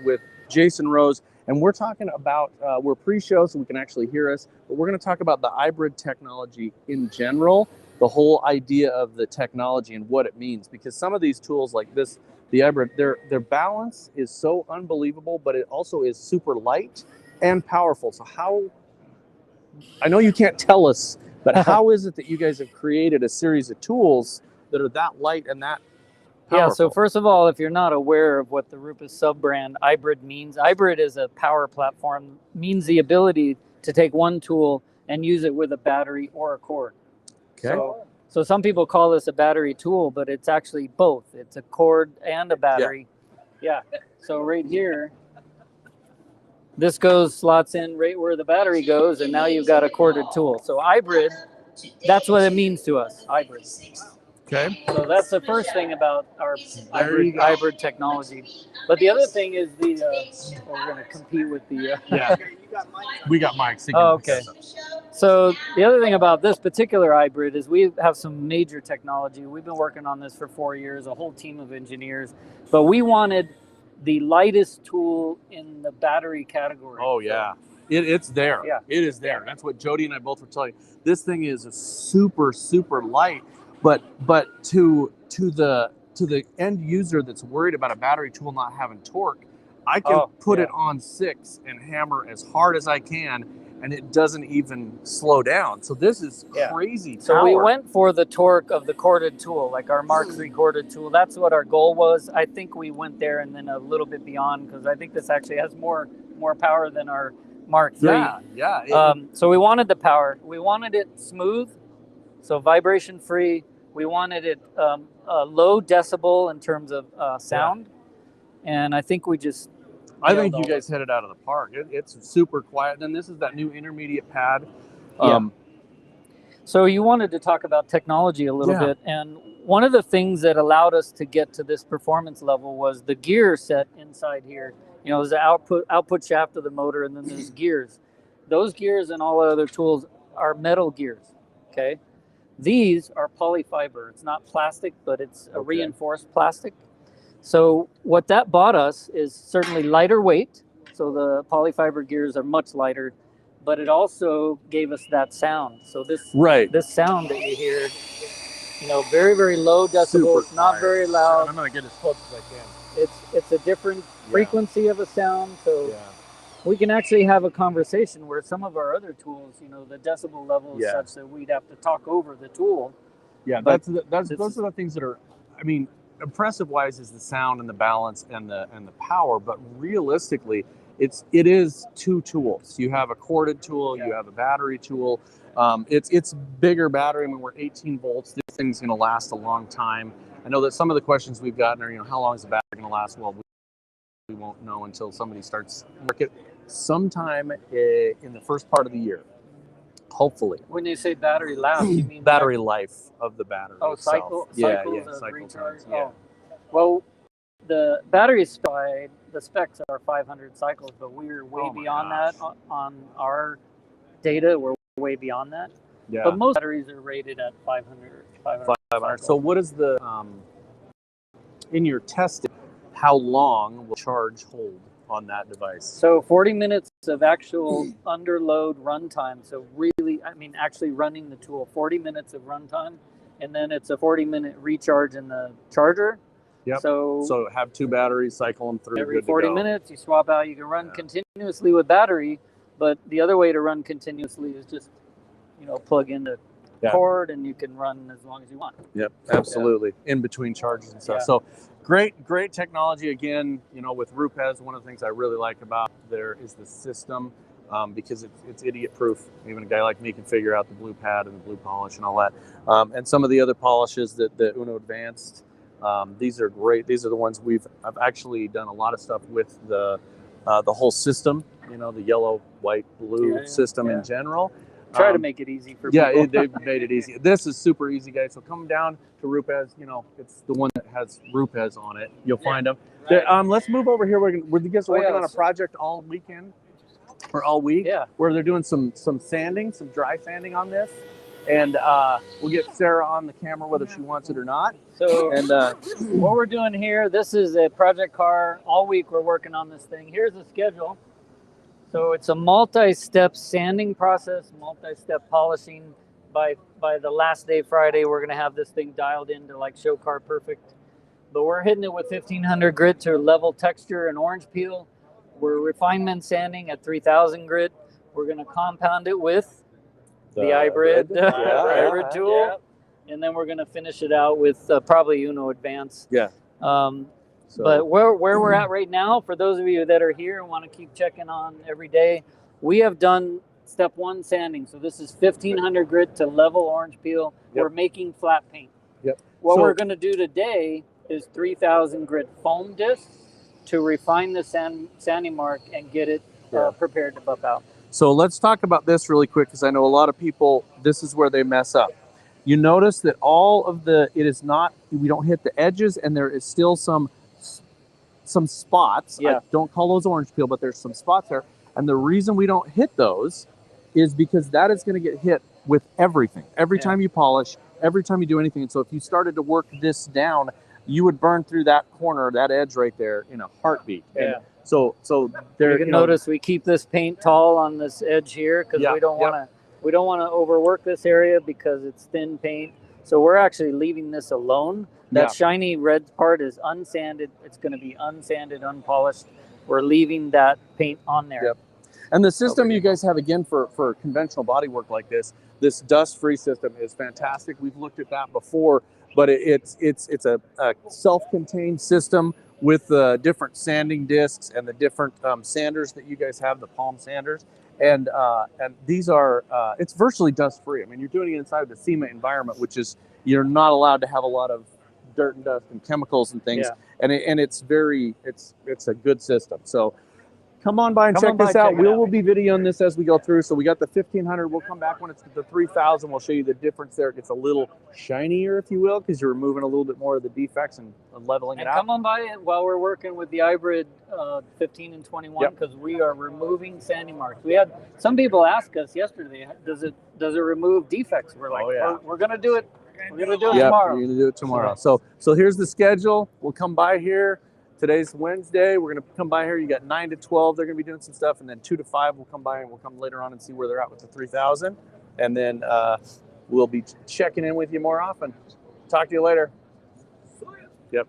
with Jason Rose, and we're talking about, we're pre-show so we can actually hear us, but we're going to talk about the IBRID technology in general, the whole idea of the technology and what it means, because some of these tools like this, the IBRID, their balance is so unbelievable, but it also is super light and powerful. So how, I know you can't tell us, but how is it that you guys have created a series of tools that are that light and that powerful? Yeah, so first of all, if you're not aware of what the Rupes sub-brand IBRID means, IBRID is a power platform, means the ability to take one tool and use it with a battery or a cord. Okay. So some people call this a battery tool, but it's actually both. It's a cord and a battery. Yeah. So right here, this slots in right where the battery goes, and now you've got a corded tool. So IBRID, that's what it means to us, IBRID. Okay. So that's the first thing about our IBRID technology. But the other thing is we're going to compete with the... Yeah, we got mics. Oh, okay. So the other thing about this particular IBRID is we have some major technology. We've been working on this for 4 years, a whole team of engineers. But we wanted the lightest tool in the battery category. Oh, yeah. It's there. Yeah. It is there. That's what Jody and I both were telling you. This thing is super, super light. But to the end user that's worried about a battery tool not having torque, I can put it on 6 and hammer as hard as I can, and it doesn't even slow down. So this is crazy power. So we went for the torque of the corded tool, like our Mark III corded tool. That's what our goal was. I think we went there and then a little bit beyond, because I think this actually has more power than our Mark III. Yeah. So we wanted the power. We wanted it smooth, so vibration free. We wanted it low decibel in terms of sound, and I think we just. I think you guys hit it out of the park. It's super quiet. Then this is that new intermediate pad. So you wanted to talk about technology a little bit, and one of the things that allowed us to get to this performance level was the gear set inside here. You know, there's the output shaft of the motor, and then there's gears. Those gears and all other tools are metal gears. Okay. These are polyfiber. It's not plastic, but it's a reinforced plastic. So what that bought us is certainly lighter weight. So the polyfiber gears are much lighter, but it also gave us that sound. So this sound that you hear, you know, very, very low decibel. It's not very loud. I'm gonna get as close as I can. It's a different frequency of a sound. So we can actually have a conversation where some of our other tools, you know, the decibel level is such that we'd have to talk over the tool. Yeah, those are the things that are, I mean, impressive wise is the sound and the balance and the power, but realistically, it is two tools. You have a corded tool, you have a battery tool. It's bigger battery. I mean, we're 18 volts. This thing's going to last a long time. I know that some of the questions we've gotten are, you know, how long is the battery going to last? Well, we won't know until somebody starts working sometime in the first part of the year, hopefully. When you say battery last, you mean battery life of the battery. Oh, cycle times. Yeah. Well, the battery side, the specs are 500 cycles, but we're way beyond that on our data. We're way beyond that. Yeah. But most batteries are rated at 500. So what is the in your testing? How long will charge hold on that device? So 40 minutes of actual under load runtime. So really, I mean, actually running the tool, 40 minutes of runtime, and then it's a 40-minute recharge in the charger. Yep. So have 2 batteries, cycle them through. Every 40 minutes, you swap out. You can run continuously with battery, but the other way to run continuously is just, you know, plug in the cord, and you can run as long as you want. Yep, absolutely. In between charges and stuff. So great technology. Again, you know, with Rupes, one of the things I really like about there is the system, because it's idiot proof. Even a guy like me can figure out the blue pad and the blue polish and all that. And some of the other polishes that the Uno Advanced, these are great. These are the ones I've actually done a lot of stuff with the whole system, you know, the yellow, white, blue system in general. Try to make it easy for people. Yeah, they've made it easy. This is super easy, guys. So come down to Rupes. You know, it's the one that has Rupes on it. You'll find them. Right. Let's move over here. We're you guys working on a project all weekend or all week? Yeah. Where they're doing some sanding, some dry sanding on this. And we'll get Sarah on the camera whether she wants it or not. So And what we're doing here, this is a project car. All week we're working on this thing. Here's the schedule. So it's a multi-step sanding process, multi-step polishing. By the last day, Friday, we're gonna have this thing dialed into like show car perfect. But we're hitting it with 1500 grit to level texture and orange peel. We're refinement sanding at 3000 grit. We're gonna compound it with the IBRID, IBRID tool, and then we're gonna finish it out with probably Uno Advance. Yeah. But where we're at right now, for those of you that are here and want to keep checking on every day, we have done step 1 sanding. So this is 1500 grit to level orange peel. Yep. We're making flat paint. Yep. What we're going to do today is 3000 grit foam disc to refine the sanding mark and get it prepared to buff out. So let's talk about this really quick, because I know a lot of people, this is where they mess up. You notice that all of it is not, we don't hit the edges, and there is still some spots. Yeah. I don't call those orange peel, but there's some spots there. And the reason we don't hit those is because that is going to get hit with everything. Every time you polish, every time you do anything. And so if you started to work this down, you would burn through that corner, that edge right there in a heartbeat. Yeah. And so there, you can notice we keep this paint tall on this edge here because we don't want to overwork this area because it's thin paint. So we're actually leaving this alone. That shiny red part is unsanded. It's going to be unsanded, unpolished. We're leaving that paint on there. Yep. And the system you guys have, again, for conventional body work like this dust-free system is fantastic. We've looked at that before, but it's a self-contained system with the different sanding discs and the different sanders that you guys have, the palm sanders. And these are, it's virtually dust-free. I mean, you're doing it inside the SEMA environment, which is, you're not allowed to have a lot of dirt and dust and chemicals and things. And it's a good system. So come on by and check this out. We'll be videoing this as we go through. So we got the 1500. We'll come back when it's the 3000. We'll show you the difference there. It gets a little shinier, if you will, because you're removing a little bit more of the defects and leveling it out. Come on by while we're working with the IBRID 15 and 21 because we are removing sanding marks. We had some people ask us yesterday, does it remove defects? We're like, we're going to do it. We're going to do it tomorrow. We're going to do it tomorrow. So here's the schedule. We'll come by here. Today's Wednesday. We're going to come by here. You got 9 to 12. They're going to be doing some stuff. And then 2 to 5, we'll come by and we'll come later on and see where they're at with the 3000. And then we'll be checking in with you more often. Talk to you later. Yep.